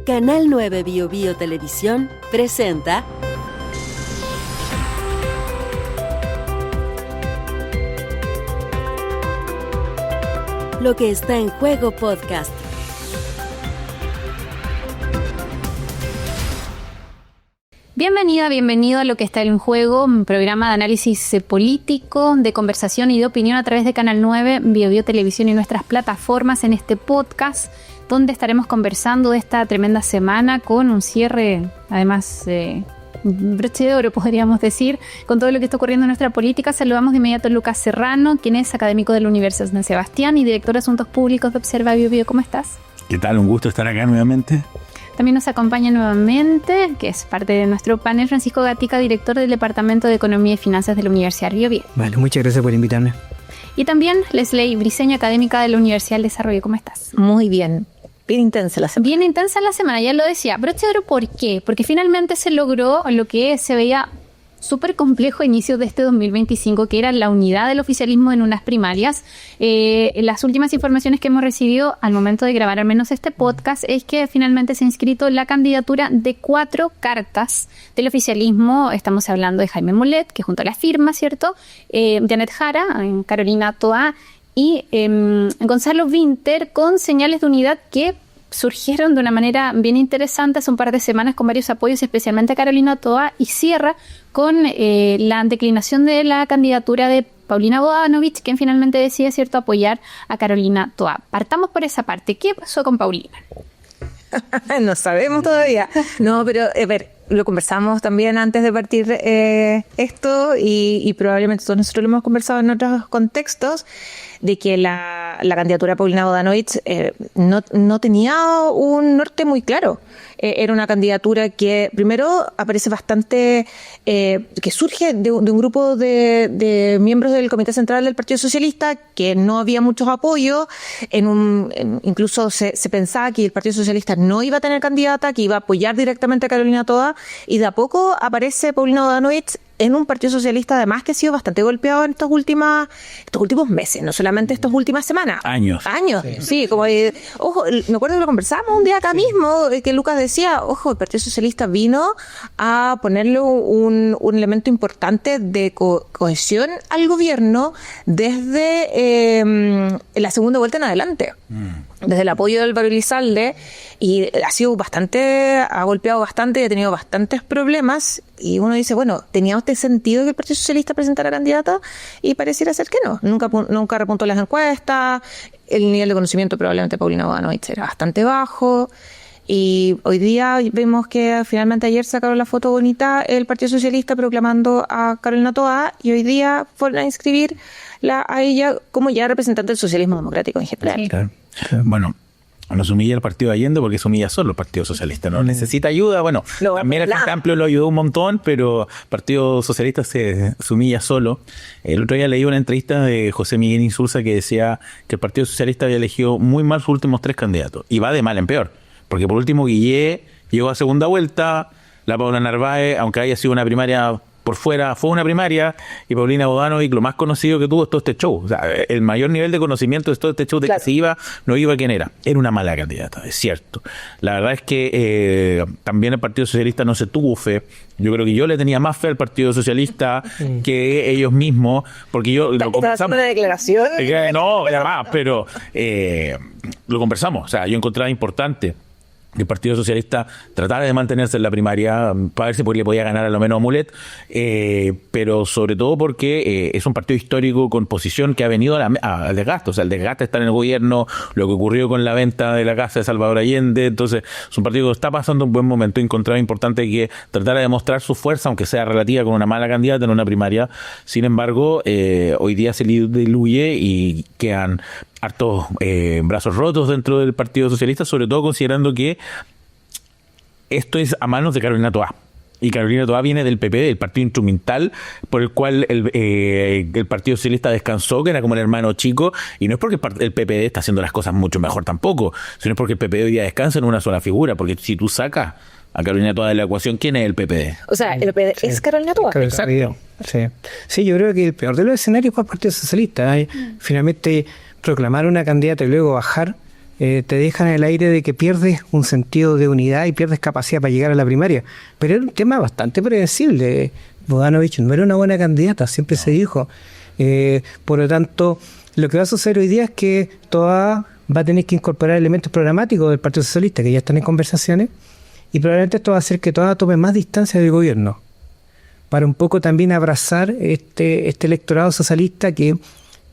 Canal 9 Bio Televisión presenta Lo que está en juego podcast. Bienvenido a Lo que está en juego, un programa de análisis político, de conversación y de opinión a través de Canal 9, Bio Televisión y nuestras plataformas en este podcast, donde estaremos conversando de esta tremenda semana con un cierre, además, broche de oro, podríamos decir, con todo lo que está ocurriendo en nuestra política. Saludamos de inmediato a Lucas Serrano, quien es académico de la Universidad de San Sebastián y director de Asuntos Públicos de Observa Bio. ¿Cómo estás? ¿Qué tal? Un gusto estar acá nuevamente. También nos acompaña nuevamente, que es parte de nuestro panel, Francisco Gatica, director del Departamento de Economía y Finanzas de la Universidad Río Bio. Vale, muchas gracias por invitarme. Y también Leslie Briceño, académica de la Universidad del Desarrollo. ¿Cómo estás? Muy bien. Bien intensa la semana. Bien intensa la semana, ya lo decía. Broche de oro, ¿por qué? Porque finalmente se logró lo que se veía súper complejo a inicios de este 2025, que era la unidad del oficialismo en unas primarias. Las últimas informaciones que hemos recibido al momento de grabar al menos este podcast es que finalmente se ha inscrito la candidatura de 4 cartas del oficialismo. Estamos hablando de Jaime Mulet, que junto a la firma, ¿cierto? Janet Jara, Carolina Toá y Gonzalo Vinter, con señales de unidad que surgieron de una manera bien interesante hace un par de semanas con varios apoyos, especialmente a Carolina Toá, y cierra con la declinación de la candidatura de Paulina Bodanovich, quien finalmente decide, ¿cierto?, apoyar a Carolina Toá. Partamos por esa parte. ¿Qué pasó con Paulina? No sabemos todavía. No, pero a ver, lo conversamos también antes de partir esto y probablemente todos nosotros lo hemos conversado en otros contextos, de que la candidatura de Paulina Bodanovich no tenía un norte muy claro. Era una candidatura que primero aparece bastante, que surge de un grupo de miembros del Comité Central del Partido Socialista, que no había muchos apoyos, incluso se pensaba que el Partido Socialista no iba a tener candidata, que iba a apoyar directamente a Carolina Toá, y de a poco aparece Paulina Bodanovich en un Partido Socialista además que ha sido bastante golpeado en estos últimos meses, no solamente estas últimas semanas. Años. Sí, como ojo, me acuerdo que lo conversamos un día acá mismo, que Lucas decía, ojo, el Partido Socialista vino a ponerle un elemento importante de cohesión al gobierno desde la segunda vuelta en adelante. Desde el apoyo del Álvaro Elizalde, y ha golpeado bastante y ha tenido bastantes problemas, y uno dice, bueno, ¿tenía usted sentido que el Partido Socialista presentara candidata? Y pareciera ser que no. Nunca repuntó las encuestas, el nivel de conocimiento probablemente de Paulina Bodanovich era bastante bajo, y hoy día vemos que finalmente ayer sacaron la foto bonita el Partido Socialista proclamando a Carolina Toá, y hoy día fueron a inscribirla a ella como ya representante del socialismo democrático en general. Sí. Claro. Bueno, nos humilla el partido de Allende porque se humilla solo el Partido Socialista, ¿no? Necesita ayuda, bueno, también el Frente Amplio lo ayudó un montón, pero el Partido Socialista se humilla solo. El otro día leí una entrevista de José Miguel Insulza que decía que el Partido Socialista había elegido muy mal sus últimos 3 candidatos, y va de mal en peor, porque por último Guillé llegó a segunda vuelta, la Paula Narváez, aunque haya sido una primaria por fuera, fue una primaria, y Paulina Bodanovich, lo más conocido que tuvo es todo este show. O sea, el mayor nivel de conocimiento de todo este show, de claro, que se iba, no iba quién era. Era una mala candidata, es cierto. La verdad es que también el Partido Socialista no se tuvo fe. Yo creo que yo le tenía más fe al Partido Socialista que ellos mismos, porque yo... ¿Estás haciendo una declaración? No, además, pero lo conversamos. O sea, yo encontraba importante que el Partido Socialista tratara de mantenerse en la primaria para ver si le podía ganar a lo menos a Mulet, pero sobre todo porque es un partido histórico con posición que ha venido al desgaste. O sea, el desgaste está en el gobierno, lo que ocurrió con la venta de la casa de Salvador Allende. Entonces es un partido que está pasando un buen momento, y encontraba importante que tratara de mostrar su fuerza, aunque sea relativa, con una mala candidata en una primaria. Sin embargo, hoy día se diluye y quedan hartos brazos rotos dentro del Partido Socialista, sobre todo considerando que esto es a manos de Carolina Toá. Y Carolina Toá viene del PPD, el partido instrumental por el cual el Partido Socialista descansó, que era como el hermano chico, y no es porque el PPD está haciendo las cosas mucho mejor tampoco, sino es porque el PPD hoy día descansa en una sola figura, porque si tú sacas a Carolina Toá de la ecuación, ¿quién es el PPD? O sea, el PPD es Carolina Toá. Exacto. Sí, yo creo que el peor de los escenarios fue el Partido Socialista. Finalmente proclamar una candidata y luego bajar te dejan en el aire de que pierdes un sentido de unidad y pierdes capacidad para llegar a la primaria. Pero era un tema bastante predecible. Bodanovich no era una buena candidata, siempre se dijo. Por lo tanto, lo que va a suceder hoy día es que Toa va a tener que incorporar elementos programáticos del Partido Socialista, que ya están en conversaciones, y probablemente esto va a hacer que Toa tome más distancia del gobierno, para un poco también abrazar este electorado socialista que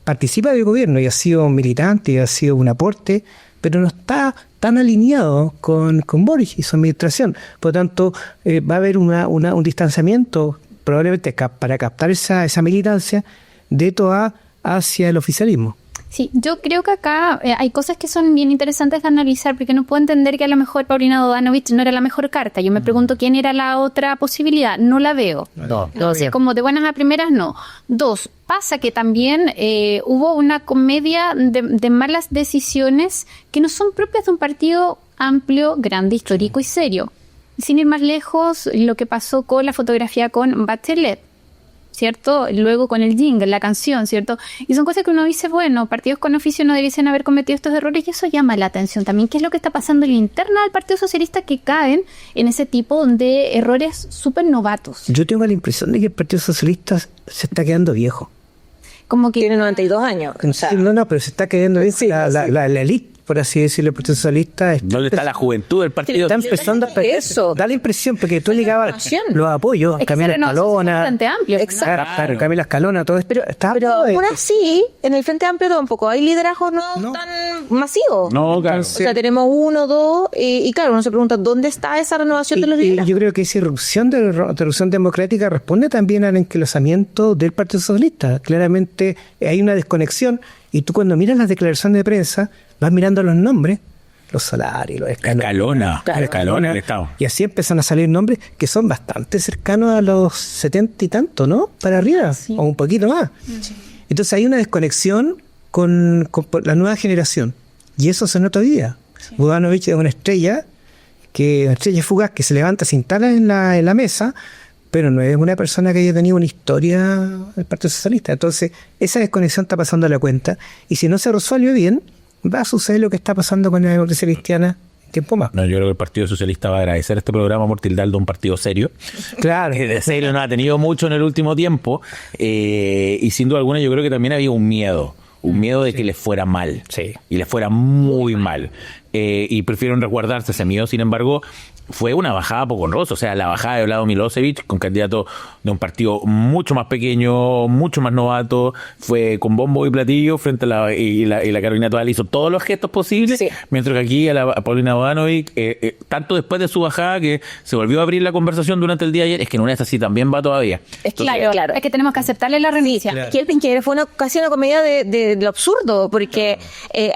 participa del gobierno y ha sido militante y ha sido un aporte, pero no está tan alineado con Boric y su administración. Por lo tanto, va a haber un distanciamiento probablemente para captar esa militancia de Toa hacia el oficialismo. Sí, yo creo que acá hay cosas que son bien interesantes de analizar, porque no puedo entender que a lo mejor Paulina Bodanovich no era la mejor carta. Yo me pregunto quién era la otra posibilidad. No la veo. No. Entonces, como de buenas a primeras, no. 2, pasa que también hubo una comedia de malas decisiones que no son propias de un partido amplio, grande, histórico y serio. Sin ir más lejos, lo que pasó con la fotografía con Bachelet, ¿cierto? Luego con el jingle, la canción, ¿cierto? Y son cosas que uno dice, bueno, partidos con oficio no debiesen haber cometido estos errores, y eso llama la atención también. ¿Qué es lo que está pasando en la interna del Partido Socialista que caen en ese tipo de errores súper novatos? Yo tengo la impresión de que el Partido Socialista se está quedando viejo. Como que Tiene 92 años. O sea, No, pero se está quedando viejo. Sí, La élite, por así decirlo, el Partido Socialista. ¿Dónde está la juventud del partido? Está empezando a perder eso. Da la impresión, porque tú llegabas renovación. los apoyos, es que Camila esa renovación es Escalona. bastante amplio. Exacto. Claro, Camila Escalona, todo esto. Pero aún así, en el Frente Amplio tampoco hay liderazgos no tan masivos. No, claro. O sea, tenemos 1, 2, y claro, uno se pregunta, ¿dónde está esa renovación de los Y liderazgos? yo creo que esa irrupción de erupción democrática responde también al enquilosamiento del Partido Socialista. Claramente hay una desconexión, y tú cuando miras las declaraciones de prensa, vas mirando los nombres, los Solari, los Escalona, el Estado. y así empiezan a salir nombres que son bastante cercanos a los 70 y tanto, ¿no? Para arriba, Sí. o un poquito más. Entonces hay una desconexión con la nueva generación, y eso se nota hoy día. Bodanovich es una estrella fugaz que se levanta, se instala en la mesa, pero no es una persona que haya tenido una historia del Partido Socialista. Entonces esa desconexión está pasando a la cuenta, y si no se resuelve bien, va a suceder lo que está pasando con la democracia cristiana en tiempo más. No, yo creo que el Partido Socialista va a agradecer este programa por tildarlo de un partido serio. Claro. De serio no ha tenido mucho en el último tiempo, y sin duda alguna yo creo que también había un miedo de que les fuera mal, Sí. y les fuera muy mal, y prefieren resguardarse ese miedo. Sin embargo, fue una bajada poco honrosa, o sea, la bajada de Vlado Milosevic, con candidato de un partido mucho más pequeño, mucho más novato, fue con bombo y platillo frente a la Carolina Toal hizo todos los gestos posibles, Sí. mientras que aquí a Paulina Bodanovich, tanto después de su bajada que se volvió a abrir la conversación durante el día de ayer, es que en una de esas sí también va todavía. Es que, Claro, es que tenemos que aceptarle la renuncia. Que fue casi una comedia de lo absurdo, porque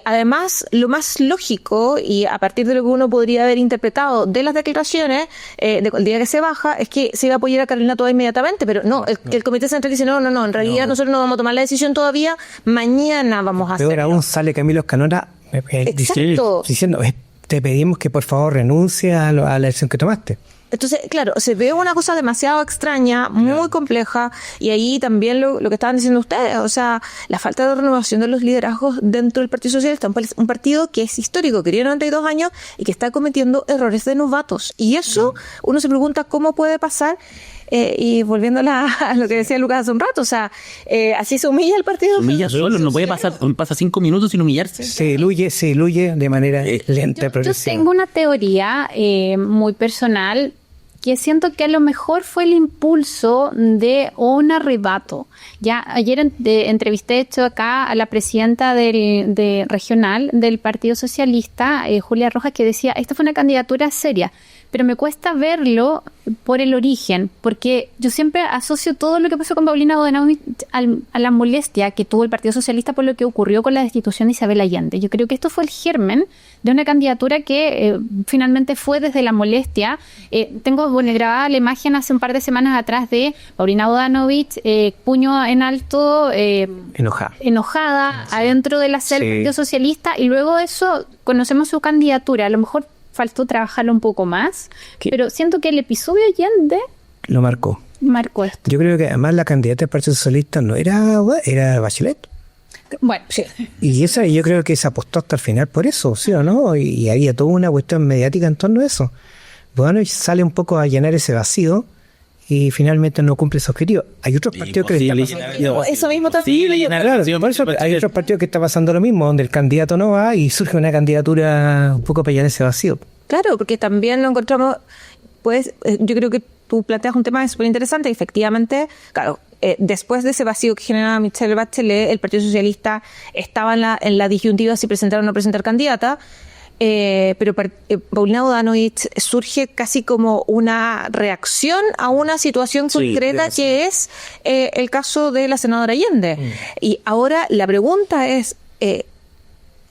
además lo más lógico, y a partir de lo que uno podría haber interpretado de las declaraciones del día que se baja, es que se iba a apoyar a Carolina Toa inmediatamente, pero no, el Comité Central dice no, en realidad nosotros no vamos a tomar la decisión todavía, mañana vamos a hacerlo. Peor aún, sale Camilo Escalona Exacto. diciendo, te pedimos que por favor renuncie a la elección que tomaste. Entonces, claro, se ve una cosa demasiado extraña, muy compleja, y ahí también lo que estaban diciendo ustedes, o sea, la falta de renovación de los liderazgos dentro del Partido Socialista, un partido que es histórico, que tiene 92 años y que está cometiendo errores de novatos. Y eso, uno se pregunta cómo puede pasar, y volviendo a lo que decía Lucas hace un rato, o sea, así se humilla el Partido Humilla solo, no puede pasa 5 minutos sin humillarse. Se diluye de manera lenta y Yo progresiva. tengo una teoría muy personal, que siento que a lo mejor fue el impulso de un arrebato. Ya ayer entrevisté, de hecho, acá a la presidenta de regional del Partido Socialista, Julia Rojas, que decía, esta fue una candidatura seria, pero me cuesta verlo por el origen, porque yo siempre asocio todo lo que pasó con Paulina Bodanovich a la molestia que tuvo el Partido Socialista por lo que ocurrió con la destitución de Isabel Allende. Yo creo que esto fue el germen de una candidatura que finalmente fue desde la molestia. Tengo grabada la imagen hace un par de semanas atrás de Paulina Bodanovich, puño en alto, enojada adentro de la celda del Partido Socialista, y luego de eso conocemos su candidatura. A lo mejor faltó trabajarlo un poco más, pero siento que el episodio Allende lo marcó esto. Yo creo que además la candidata del Partido Socialista no era Bachelet. Bueno, sí. Y esa, yo creo que se apostó hasta el final por eso, ¿sí o no? Y había toda una cuestión mediática en torno a eso. Bogdanovich sale un poco a llenar ese vacío y finalmente no cumple ese objetivo. Hay otros partidos que le está pasando. Eso mismo también. Claro, por eso hay otros partidos que está pasando lo mismo, donde el candidato no va y surge una candidatura un poco para llenar ese vacío. Claro, porque también lo encontramos, pues, yo creo que tú planteas un tema súper interesante. Efectivamente, claro, después de ese vacío que generaba Michelle Bachelet, el Partido Socialista estaba en la disyuntiva si presentar o no presentar candidata. Pero Paulina Bogdanovich surge casi como una reacción a una situación concreta que es el caso de la senadora Allende. Y ahora la pregunta es,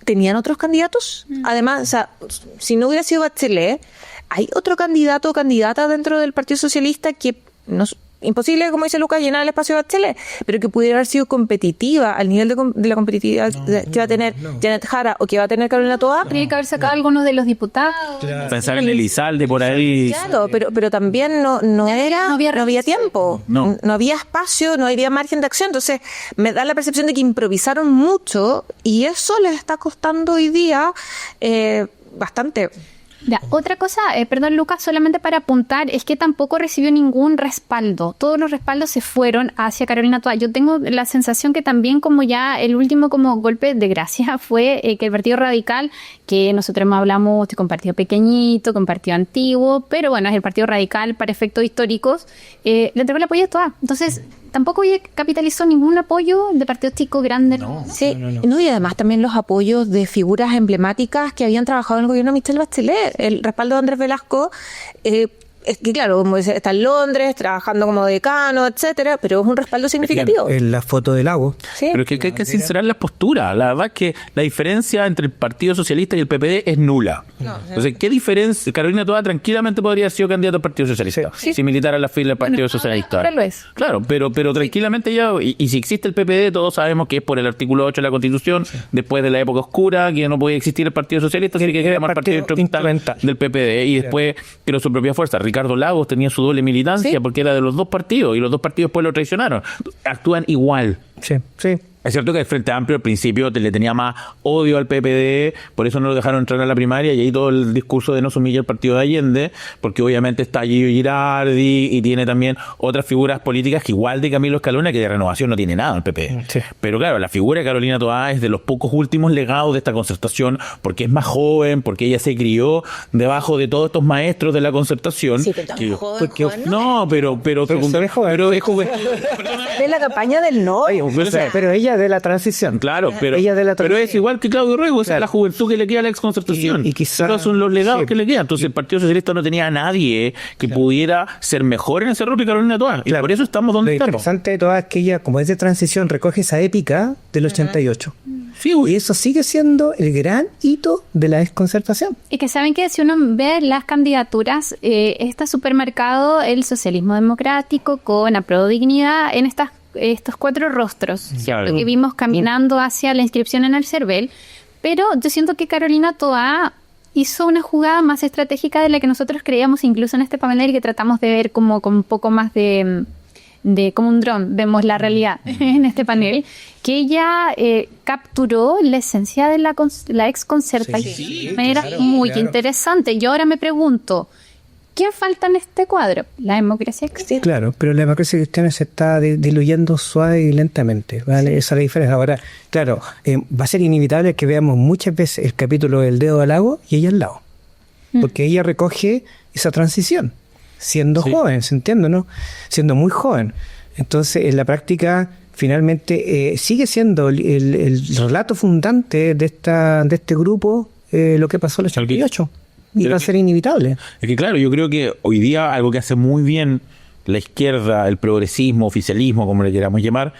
¿tenían otros candidatos? Además, o sea, si no hubiera sido Bachelet, ¿hay otro candidato o candidata dentro del Partido Socialista que imposible, como dice Lucas, llenar el espacio de Bachelet, pero que pudiera haber sido competitiva al nivel de la competitividad que va a tener Janet Jara o que va a tener Carolina Toá? Tenía que haber sacado algunos de los diputados. Pensar en Elizalde por ahí. Claro, pero también no había tiempo, no había espacio, no había margen de acción. Entonces me da la percepción de que improvisaron mucho y eso les está costando hoy día bastante. Ya, otra cosa, perdón Lucas, solamente para apuntar, es que tampoco recibió ningún respaldo. Todos los respaldos se fueron hacia Carolina Toá. Yo tengo la sensación que también como ya el último como golpe de gracia fue que el Partido Radical, que nosotros hablamos con partido pequeñito, con partido antiguo, pero bueno, es el Partido Radical para efectos históricos, le entregó el apoyo a Toá. Entonces, tampoco capitalizó ningún apoyo de partidos chicos, grandes. No, y además también los apoyos de figuras emblemáticas que habían trabajado en el gobierno de Michelle Bachelet. El respaldo de Andrés Velasco, es que claro, como está en Londres, trabajando como decano, etcétera, pero es un respaldo significativo. En la foto del lago. Sí. Pero es que hay que sincerar las posturas. La verdad es que la diferencia entre el Partido Socialista y el PPD es nula. Entonces, ¿qué diferencia? Carolina Toá tranquilamente podría haber sido candidata al Partido Socialista. Si militara la fila del Partido Socialista. Ahora lo es. Claro, pero tranquilamente ya, y si existe el PPD, todos sabemos que es por el artículo 8 de la Constitución, después de la época oscura, que no podía existir el Partido Socialista, así que queda más partido instrumental del PPD. Y después, pero su propia fuerza. Ricardo Lagos tenía su doble militancia porque era de los dos partidos, y los dos partidos después lo traicionaron. Actúan igual. Sí. Es cierto que el Frente Amplio al principio le tenía más odio al PPD, por eso no lo dejaron entrar a la primaria, y ahí todo el discurso de no sumillar el partido de Allende, porque obviamente está Gillo Girardi y tiene también otras figuras políticas que igual de Camilo Escalona, que de Renovación no tiene nada el PPD. Sí. Pero claro, la figura de Carolina Toá es de los pocos últimos legados de esta concertación, porque es más joven, porque ella se crió debajo de todos estos maestros de la concertación. Sí, pero tan joven, Juan, no, pero es joven. De la campaña del no. Oye, pero ella de la transición. Claro, pero es igual que Claudio Rego, esa es la juventud que le queda a la exconcertación. Y quizás esos son los legados que le quedan. Entonces el Partido Socialista no tenía a nadie que pudiera ser mejor en ese rol que Carolina Toá. Y por eso estamos donde estamos. Lo interesante de Toá es que ella, como es de transición, recoge esa épica del 88. Sí, y eso sigue siendo el gran hito de la desconcertación. Y que saben que si uno ve las candidaturas, está supermercado el socialismo democrático con Apruebo Dignidad en estos cuatro rostros que vimos caminando hacia la inscripción en el CERVEL, pero yo siento que Carolina Toá hizo una jugada más estratégica de la que nosotros creíamos, incluso en este panel que tratamos de ver como con un poco más de como un dron, vemos la realidad en este panel, que ella capturó la esencia de la exconcertación de manera muy interesante. Yo ahora me pregunto, ¿quién falta en este cuadro? La democracia cristiana. Claro, pero la democracia cristiana se está diluyendo suave y lentamente, ¿vale? Esa es la diferencia. Ahora, claro, va a ser inevitable que veamos muchas veces el capítulo del dedo al lago y ella al lado, porque ella recoge esa transición, siendo joven, ¿se entiende, no? Siendo muy joven. Entonces, en la práctica, finalmente, sigue siendo el relato fundante de este grupo lo que pasó en el 88. Y va a ser inevitable. Es que claro, yo creo que hoy día algo que hace muy bien la izquierda, el progresismo, oficialismo, como le queramos llamar,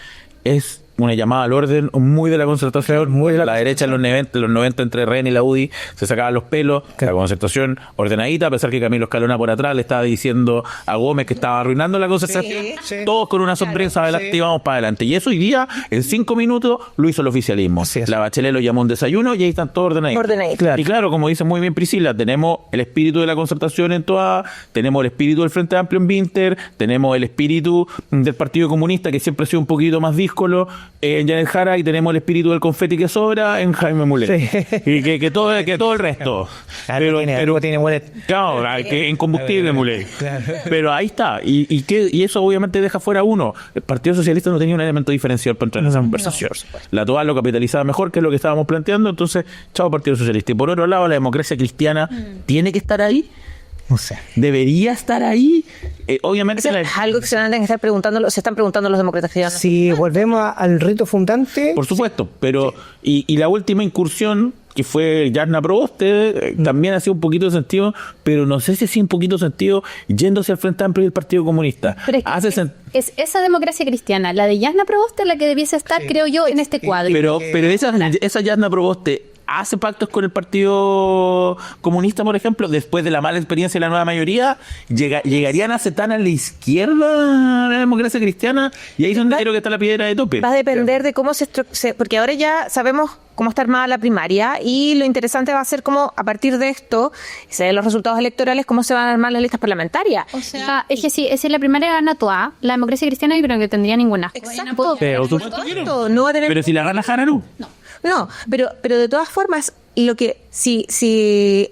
es una llamada al orden muy de la concertación, muy de la derecha en los 90 entre REN y la UDI se sacaban los pelos, la concertación ordenadita, a pesar que Camilo Escalona por atrás le estaba diciendo a Gómez que estaba arruinando la concertación, todos con una sorpresa adelante y vamos para adelante. Y eso hoy día, en 5 minutos, lo hizo el oficialismo. La Bachelet lo llamó un desayuno y ahí están todos ordenaditos. Claro. Y claro, como dice muy bien Priscila, tenemos el espíritu de la concertación en Toá, tenemos el espíritu del Frente Amplio en Vinter, tenemos el espíritu del Partido Comunista, que siempre ha sido un poquito más díscolo, en Janet Jara y tenemos el espíritu del confeti que sobra en Jaime Mulet. Sí. Y que todo el resto. Algo tiene Mulet. Claro, que en combustible Mulet. Claro. Pero ahí está. Y eso obviamente deja fuera uno. El Partido Socialista no tenía un elemento diferencial para entrar en esa conversación. La Toa lo capitalizaba mejor, que es lo que estábamos planteando. Entonces, chao Partido Socialista. Y por otro lado, la democracia cristiana tiene que estar ahí. No sé. Debería estar ahí. Obviamente. Eso es algo que se van a estar preguntando, se están preguntando los demócratas cristianos. Si volvemos al rito fundante. Por supuesto, pero y la última incursión que fue Yarna Proboste también hacía un poquito de sentido, pero no sé si hacía un poquito de sentido yéndose al Frente Amplio y el Partido Comunista. Pero es que es esa democracia cristiana, la de Jasna Proboste, la que debiese estar, creo yo, en este cuadro. Pero esa Yarna Proboste hace pactos con el Partido Comunista, por ejemplo, después de la mala experiencia de la nueva mayoría, llegarían a ser tan a la izquierda la democracia cristiana, y ahí es donde creo que está la piedra de tope. Va a depender de cómo porque ahora ya sabemos cómo está armada la primaria, y lo interesante va a ser cómo, a partir de esto, se ven los resultados electorales, cómo se van a armar las listas parlamentarias. O sea, es que si la primaria gana Toa, la democracia cristiana yo creo que tendría ninguna. Exacto. Pero No va a tener. Pero si la gana Jara, no. No, pero de todas formas, lo que si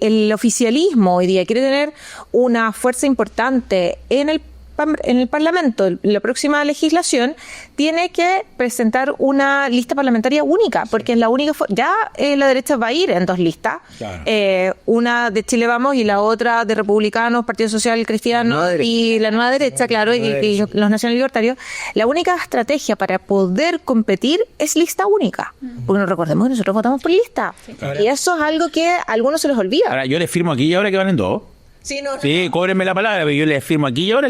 el oficialismo hoy día quiere tener una fuerza importante en el Parlamento, en la próxima legislación, tiene que presentar una lista parlamentaria única, porque es la única ya la derecha va a ir en dos listas, claro. Una de Chile Vamos y la otra de Republicanos, Partido Social Cristiano y la Nueva Derecha, claro, y los Nacional Libertarios. La única estrategia para poder competir es lista única, porque nos recordemos que nosotros votamos por lista, y eso es algo que a algunos se les olvida. Ahora, yo les firmo aquí y ahora que van en dos. Sí, cóbrenme la palabra, pero yo les firmo aquí y ahora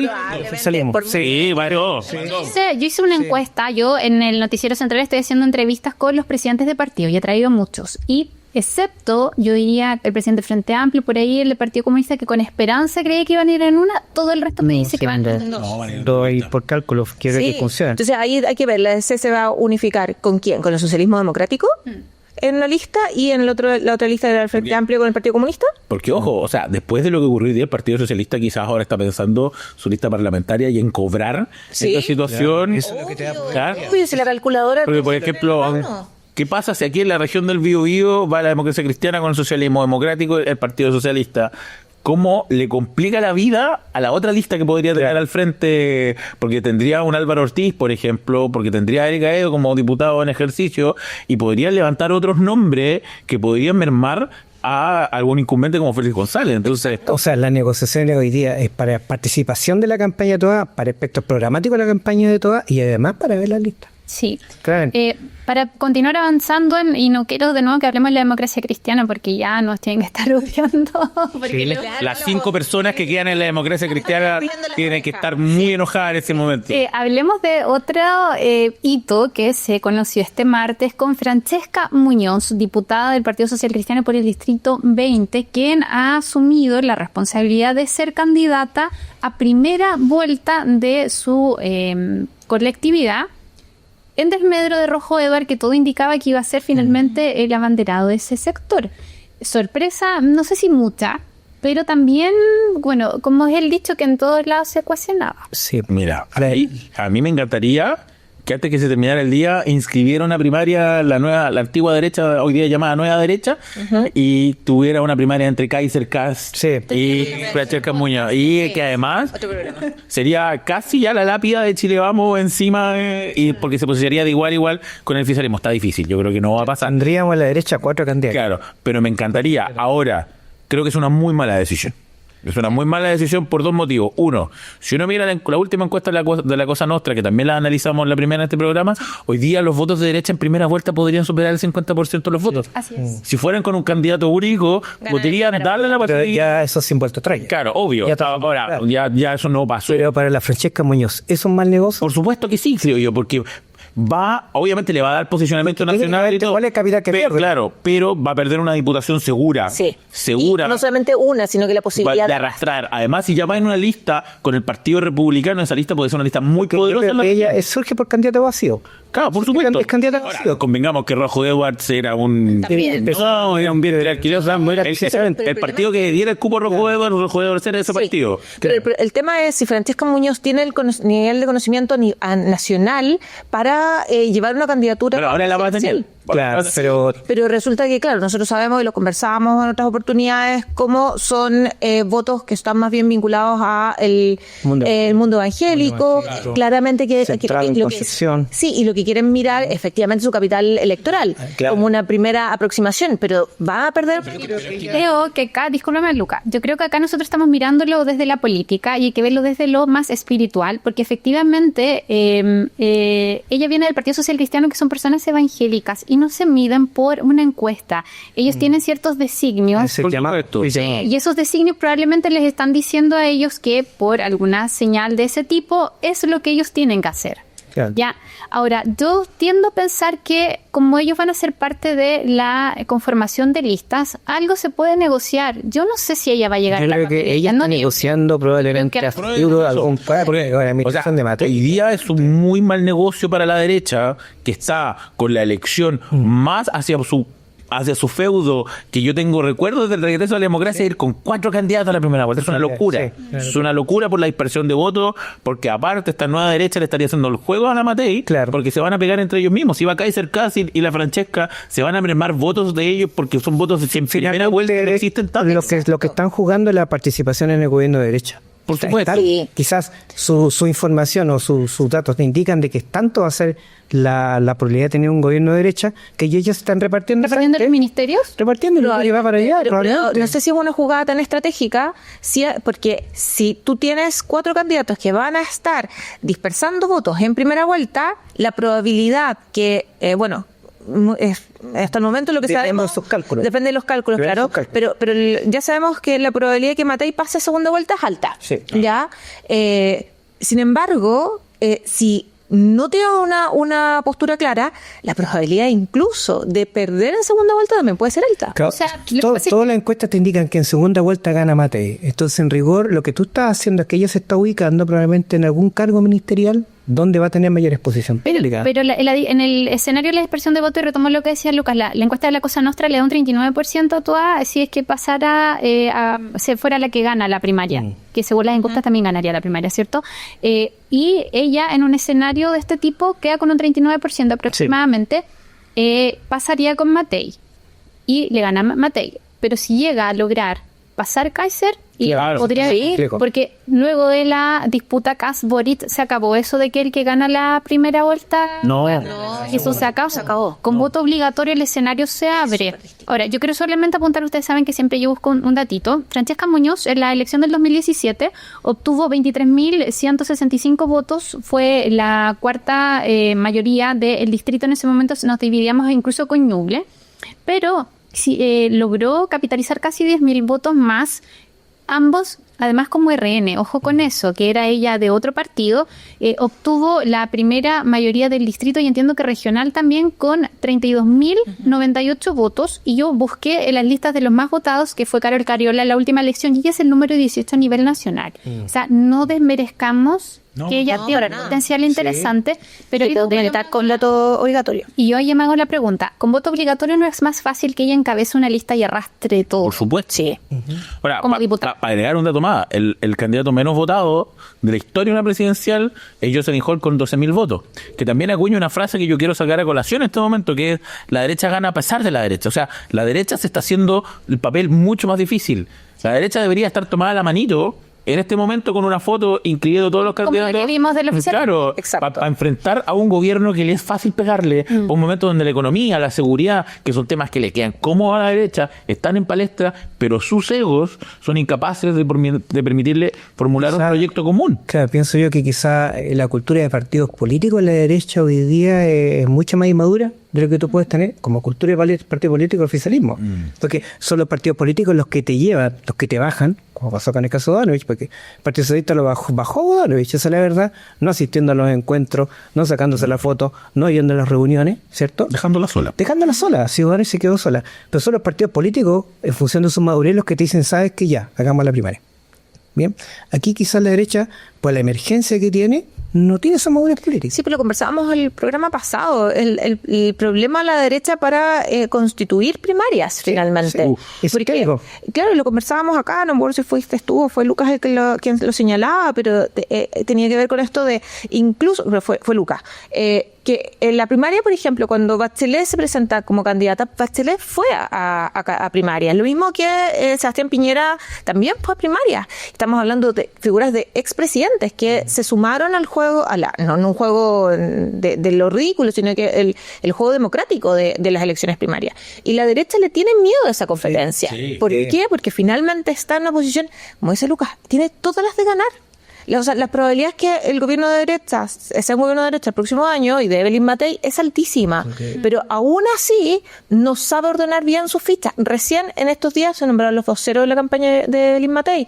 salimos. Sí, varios. Sí. Yo hice una encuesta, yo en el Noticiero Central estoy haciendo entrevistas con los presidentes de partido y he traído muchos. Y excepto, yo diría, el presidente del Frente Amplio, por ahí el Partido Comunista, que con esperanza creía que iban a ir en una, todo el resto me dice que van en dos. No, van en dos. Y por cálculo quiero que funcione. Entonces ahí hay que ver, la DC se va a unificar ¿con quién? ¿Con el socialismo democrático? En la lista, y en la otra lista del Frente Amplio con el Partido Comunista. Porque, ojo, o sea, después de lo que ocurrió hoy día, el Partido Socialista quizás ahora está pensando su lista parlamentaria y en cobrar esta situación. Eso es lo que te da Obvio, si la calculadora. Porque, por ejemplo, ¿qué pasa si aquí en la región del Biobío va la democracia cristiana con el socialismo democrático y el Partido Socialista? ¿Cómo le complica la vida a la otra lista que podría tener al frente? Porque tendría un Álvaro Ortiz, por ejemplo, porque tendría a Erika Edo como diputado en ejercicio, y podrían levantar otros nombres que podrían mermar a algún incumbente como Félix González. Entonces, o sea, las negociaciones hoy día es para participación de la campaña de Toa, para aspectos programáticos de la campaña de Toa, y además para ver la lista. Sí. Para continuar avanzando, y no quiero de nuevo que hablemos de la democracia cristiana, porque ya nos tienen que estar obviando. Las 5 personas que quedan en la democracia cristiana tienen que estar muy enojadas en ese momento. Hablemos de otro hito que se conoció este martes con Francesca Muñoz, diputada del Partido Social Cristiano por el Distrito 20, quien ha asumido la responsabilidad de ser candidata a primera vuelta de su colectividad, en desmedro de Rojo Edward, que todo indicaba que iba a ser finalmente el abanderado de ese sector. Sorpresa, no sé si mucha, pero también, bueno, como es el dicho, que en todos lados se ecuacionaba. Sí, mira, a mí me encantaría que antes que se terminara el día inscribiera una primaria, la antigua derecha, hoy día llamada Nueva Derecha, y tuviera una primaria entre Kaiser Kass y Francesca Muñoz, y que además sería casi ya la lápida de Chile Vamos encima, y porque se posicionaría de igual a igual con el oficialismo. Está difícil, yo creo que no va a pasar. Tendríamos a la derecha 4 candidatos. Claro, pero me encantaría. Ahora, creo que es una muy mala decisión. Es una muy mala decisión por 2 motivos. Uno, si uno mira la última encuesta de la Cosa Nostra, que también la analizamos la primera en este programa, hoy día los votos de derecha en primera vuelta podrían superar el 50% de los votos. Así es. Si fueran con un candidato único, podrían darle la posibilidad. Ya eso sin vuelto atrás. Claro, obvio. Ahora, ya eso no pasó. Pero para la Francesca Muñoz, ¿es un mal negocio? Por supuesto que sí, creo yo, porque obviamente le va a dar posicionamiento nacional y todo. ¿Cuál es el capital que pierde? Claro, pero va a perder una diputación segura. Sí. Segura. Y no solamente una, sino que la posibilidad de arrastrar. Además, si ya va en una lista con el Partido Republicano, esa lista puede ser una lista muy poderosa. Ella surge por candidato vacío. Claro, por supuesto. Es candidato vacío. Convengamos que Rojo Edwards era un... No, era un bien alquiloso. El partido que diera el cupo a Rojo Edwards era ese partido. Pero el tema es si Francesca Muñoz tiene el nivel de conocimiento nacional para para llevar una candidatura. Pero ahora la va a tener. Claro, Pero resulta que, claro, nosotros sabemos y lo conversábamos en otras oportunidades, cómo son votos que están más bien vinculados a el mundo evangélico. Claro. Claramente que Central en lo Concepción. sí, y lo que quieren mirar efectivamente su capital electoral, Claro. como una primera aproximación, pero van a perder. Creo que acá, discúlpame Luca, yo creo que acá nosotros estamos mirándolo desde la política y hay que verlo desde lo más espiritual, porque efectivamente ella viene del Partido Social Cristiano, que son personas evangélicas y no se miden por una encuesta. Ellos tienen ciertos designios. Es el llamado. Y esos designios probablemente les están diciendo a ellos que por alguna señal de ese tipo es lo que ellos tienen que hacer. Claro. Ya, ahora, yo tiendo a pensar que como ellos van a ser parte de la conformación de listas, algo se puede negociar. Yo no sé si ella va a llegar Yo a la creo que papeleta, ella no está digo. negociando probablemente a futuro algún porque la administración de Matei. Hoy día es un muy mal negocio para la derecha, que está con la elección más hacia su feudo, que yo tengo recuerdos del regreso a la democracia, ir con 4 candidatos a la primera vuelta. Es una locura. Sí, claro. Es una locura por la dispersión de votos, porque aparte esta nueva derecha le estaría haciendo el juego a la Matei, Claro. porque se van a pegar entre ellos mismos. Si va Kaiser Cassil y la Francesca, se van a mermar votos de ellos porque son votos de primera vuelta que no existen tanto. Lo que están jugando es la participación en el gobierno de derecha. Por O sea, supuesto. están- quizás su información o sus datos te indican de que tanto va a ser la probabilidad de tener un gobierno de derecha que ellos ya se están repartiendo. ¿Repartiendo los ministerios? Repartiendo y va para allá. Pero probablemente. no sé si es una jugada tan estratégica, porque si tú tienes 4 candidatos que van a estar dispersando votos en primera vuelta, la probabilidad que, hasta el momento lo que Depende sabemos... de sus cálculos. Depende de los cálculos, Depende de claro. sus cálculos. Pero ya sabemos que la probabilidad de que Matei pase a segunda vuelta es alta. Sí. ¿Ya? Sin embargo, si no tiene una postura clara, la probabilidad incluso de perder en segunda vuelta también puede ser alta. Claro, O sea, lo que pasa es todas las encuestas te indican que en segunda vuelta gana Matei. Entonces, en rigor, lo que tú estás haciendo es que ella se está ubicando probablemente en algún cargo ministerial donde va a tener mayor exposición pública. Pero en el escenario de la dispersión de votos, y retomo lo que decía Lucas, la encuesta de la Cosa Nostra le da un 39% a toda si es que pasara, se fuera la que gana la primaria, que según las encuestas también ganaría la primaria, ¿cierto? Y ella en un escenario de este tipo queda con un 39% aproximadamente, pasaría con Matei y le gana Matei. Pero si llega a lograr pasar Kaiser, y Claro. podría Sí. porque luego de la disputa Kass-Boric se acabó eso de que el que gana la primera vuelta eso se acabó. Con voto obligatorio el escenario se abre. Ahora, yo quiero solamente apuntar, ustedes saben que siempre yo busco un datito. Francesca Muñoz en la elección del 2017 obtuvo 23.165 votos, fue la cuarta mayoría del distrito. En ese momento nos dividíamos incluso con Ñuble, pero logró capitalizar casi 10.000 votos más, ambos además como RN, ojo con eso, que era ella de otro partido, obtuvo la primera mayoría del distrito y entiendo que regional también con 32.098 votos, y yo busqué en las listas de los más votados, que fue Carol Cariola en la última elección, y ella es el número 18 a nivel nacional. O sea, no desmerezcamos que ella tiene un potencial interesante, pero Deben estar con voto obligatorio. y yo ahí me hago la pregunta, ¿con voto obligatorio no es más fácil que ella encabece una lista y arrastre todo? Por supuesto. Sí. Ahora, Como diputada. para agregar un dato más, el candidato menos votado de la historia de una presidencial es Jocelyn Hall con 12.000 votos, que también acuña una frase que yo quiero sacar a colación en este momento, que es: la derecha gana a pesar de la derecha. O sea, la derecha se está haciendo el papel mucho más difícil. La derecha debería estar tomada la manito en este momento con una foto incluyendo todos los Como candidatos. lo que vimos del oficial. Claro, Exacto. para enfrentar a un gobierno que le es fácil pegarle, un momento donde la economía, la seguridad, que son temas que le quedan cómodos a la derecha, están en palestra, pero sus egos son incapaces de permitirle formular un proyecto común. Claro, pienso yo que quizá la cultura de partidos políticos en la derecha hoy día es mucho más inmadura de lo que tú puedes tener como cultura de partido político oficialismo. Porque son los partidos políticos los que te llevan, los que te bajan, como pasó con el caso de Bodanovich, porque el Partido Socialista lo bajó Bodanovich, esa es la verdad, no asistiendo a los encuentros, no sacándose la foto, no yendo a las reuniones, ¿cierto? Dejándola sola. Dejándola sola, Bodanovich se quedó sola. Pero son los partidos políticos, en función de su madurez, los que te dicen, sabes que ya, hagamos la primaria. Bien, aquí quizás la derecha, pues la emergencia que tiene, no tiene esa madurez política. Sí, pero lo conversábamos el programa pasado, el problema a la derecha para constituir primarias, finalmente. Es Porque, técnico. claro, lo conversábamos acá, no me acuerdo si fuiste tú o fue Lucas quien lo señalaba, pero tenía que ver con esto de, incluso, pero fue Lucas, que que en la primaria, por ejemplo, cuando Bachelet se presenta como candidata, Bachelet fue a primaria. Lo mismo que Sebastián Piñera también fue a primaria. Estamos hablando de figuras de expresidentes que se sumaron al juego, no un juego de lo ridículo, sino que el juego democrático de las elecciones primarias. Y la derecha le tiene miedo a esa competencia. ¿Por qué? Porque finalmente está en una posición, como dice Lucas, tiene todas las de ganar. Las probabilidades que el gobierno de derecha sea un gobierno de derecha el próximo año y de Evelyn Matei es altísima. Pero aún así no sabe ordenar bien sus fichas. Recién en estos días se nombraron los voceros de la campaña de Evelyn Matei.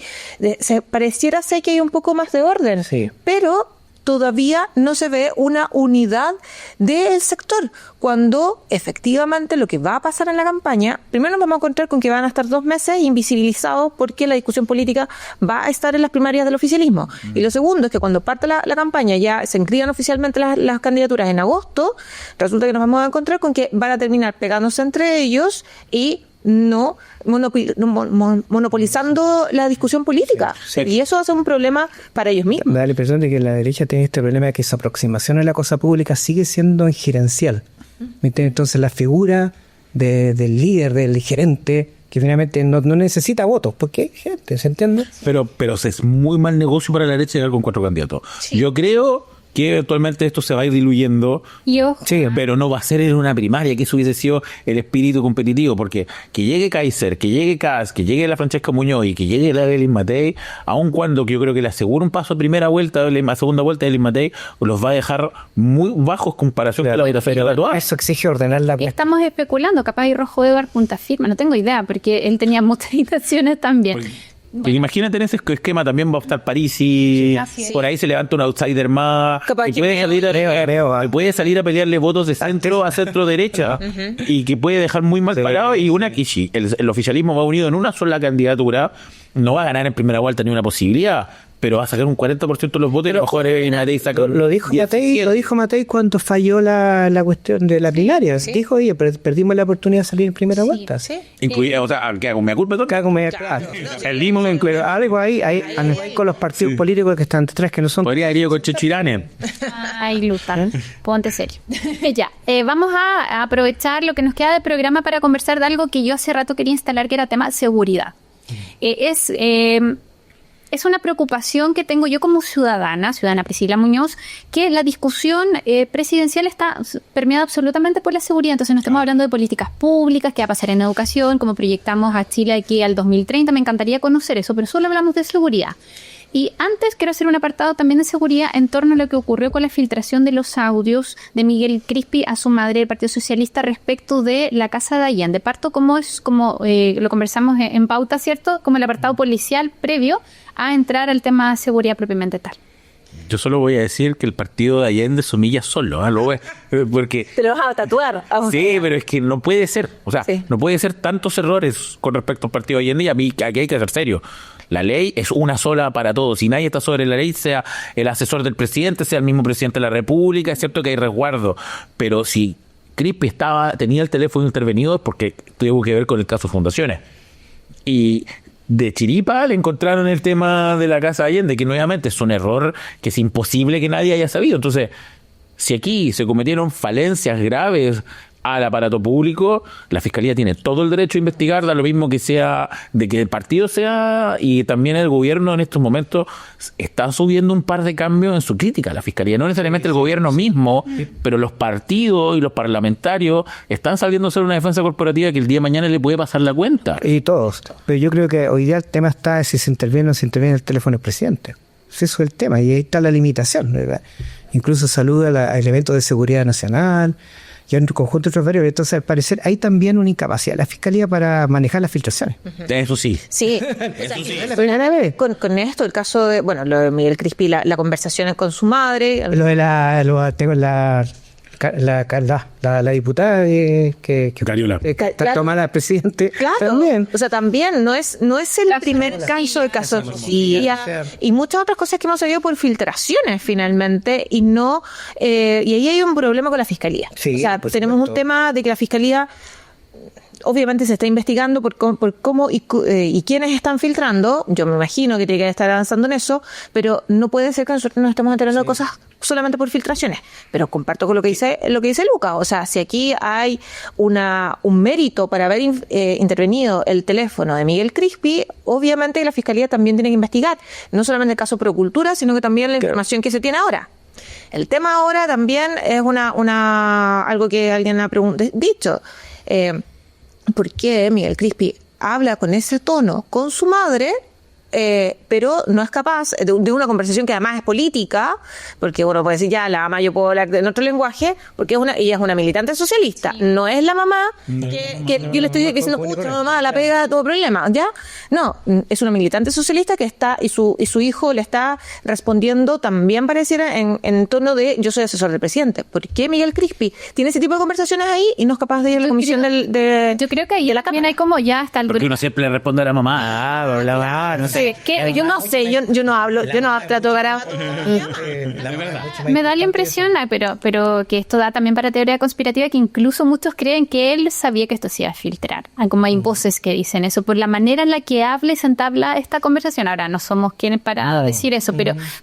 Pareciera ser que hay un poco más de orden. Sí. Pero todavía no se ve una unidad del sector, cuando efectivamente lo que va a pasar en la campaña, primero nos vamos a encontrar con que van a estar 2 meses invisibilizados porque la discusión política va a estar en las primarias del oficialismo. Y lo segundo es que cuando parte la campaña, ya se inscriban oficialmente las candidaturas en agosto, resulta que nos vamos a encontrar con que van a terminar pegándose entre ellos y no monopolizando la discusión política. Sí. Y eso hace un problema para ellos mismos. Me da la impresión de que la derecha tiene este problema de que su aproximación a la cosa pública sigue siendo injerencial. Entonces la figura del líder, del gerente, que finalmente no necesita votos, porque hay gente, ¿se entiende? Pero es muy mal negocio para la derecha llegar con 4 candidatos. Sí. Yo creo que eventualmente esto se va a ir diluyendo, sí, pero no va a ser en una primaria, que eso hubiese sido el espíritu competitivo, porque que llegue Kaiser, que llegue Kass, que llegue la Francesca Muñoz y que llegue la Evelyn Matei, aun cuando que yo creo que le asegura un paso a primera vuelta, a segunda vuelta de Evelyn Matei, los va a dejar muy bajos comparación con la feria de actual. Eso exige ordenar la... Estamos especulando, capaz y Rojo Edward punta firma, no tengo idea, porque él tenía muchas intenciones también. Bueno. Imagínate en ese esquema también va a estar Parisi, por ahí se levanta un outsider más, que puede salir a pelearle votos de centro a centro derecha y que puede dejar muy mal parado. Y una Kishi, el oficialismo va unido en una sola candidatura, no va a ganar en primera vuelta ni una posibilidad, pero va a sacar un 40% de los votos. Pero, lo dijo Matei cuando falló la cuestión de la primaria. ¿Sí? Dijo, oye, perdimos la oportunidad de salir en primera vuelta. Sí. O sea, ¿qué hago? ¿Me culpa todo? Perdimos algo ahí con los partidos políticos que están detrás, que no son... Podría haber ido con Chechirane. Ay, Luta, ponte serio. Ya, vamos a aprovechar lo que nos queda del programa para conversar de algo que yo hace rato quería instalar, que era tema seguridad. Es una preocupación que tengo yo como ciudadana Priscila Muñoz, que la discusión presidencial está permeada absolutamente por la seguridad. Entonces no estamos hablando de políticas públicas, qué va a pasar en educación, cómo proyectamos a Chile aquí al 2030. Me encantaría conocer eso, pero solo hablamos de seguridad. Y antes quiero hacer un apartado también de seguridad en torno a lo que ocurrió con la filtración de los audios de Miguel Crispi a su madre del Partido Socialista respecto de la casa de Allende. Parto como lo conversamos en pauta, ¿cierto? Como el apartado policial previo a entrar al tema de seguridad propiamente tal. Yo solo voy a decir que el partido de Allende se humilla solo, porque... Te lo vas a tatuar. Sí, pero es que no puede ser. O sea, no puede ser tantos errores con respecto al partido de Allende, y a mí aquí hay que ser serio. La ley es una sola para todos. Si nadie está sobre la ley, sea el asesor del presidente, sea el mismo presidente de la República, es cierto que hay resguardo. Pero si Crispi tenía el teléfono intervenido es porque tuvo que ver con el caso Fundaciones. Y de chiripa le encontraron el tema de la casa de Allende, que nuevamente es un error que es imposible que nadie haya sabido. Entonces, si aquí se cometieron falencias graves al aparato público, la Fiscalía tiene todo el derecho a investigar, da lo mismo que sea, de que el partido sea, y también el gobierno en estos momentos está subiendo un par de cambios en su crítica a la Fiscalía, no necesariamente el gobierno mismo, pero los partidos y los parlamentarios están saliendo a hacer una defensa corporativa que el día de mañana le puede pasar la cuenta. Y todos, pero yo creo que hoy día el tema está si se interviene o no se interviene el teléfono del presidente. Eso es el tema, y ahí está la limitación, ¿verdad? Incluso saluda al evento de seguridad nacional, y en conjunto de otros varios. Entonces, al parecer, hay también una incapacidad de la Fiscalía para manejar las filtraciones. Eso sí. Sí. Con esto, el caso de, lo de Miguel Crispi, la conversación con su madre. La diputada que tomada al presidente. Claro. También. O sea, también no es el primer caso. Y muchas otras cosas que hemos sabido por filtraciones finalmente, y no y ahí hay un problema con la Fiscalía. Sí, tenemos un tema de que la Fiscalía obviamente se está investigando por cómo y quiénes están filtrando. Yo me imagino que tiene que estar avanzando en eso, pero no puede ser que nosotros nos estemos enterando de cosas solamente por filtraciones. Pero comparto con lo que dice Luca. O sea, si aquí hay un mérito para haber intervenido el teléfono de Miguel Crispi, obviamente la Fiscalía también tiene que investigar, no solamente el caso Procultura, sino que también la información que se tiene ahora. El tema ahora también es algo que alguien ha dicho. ¿Por qué Miguel Crispi habla con ese tono con su madre, pero no es capaz de una conversación que además es política? Porque uno puede decir, ya, la mamá, yo puedo hablar de otro lenguaje, porque ella es una militante socialista. Sí. No es la mamá que yo le estoy diciendo, pucha, mamá, la pega, todo problema, ¿ya? No, es una militante socialista que está, y su hijo le está respondiendo también, pareciera, en tono de, yo soy asesor del presidente. ¿Por qué Miguel Crispi tiene ese tipo de conversaciones ahí y no es capaz de ir a la comisión Yo creo que ahí también hay como ya hasta el... Porque uno siempre le responde a la mamá, no sé. Que yo no sé, yo no hablo, yo no trato de Me da la impresión, pero que esto da también para teoría conspirativa, que incluso muchos creen que él sabía que esto se iba a filtrar. Como hay voces que dicen eso, por la manera en la que habla y se entabla esta conversación. Ahora, no somos quienes para decir eso,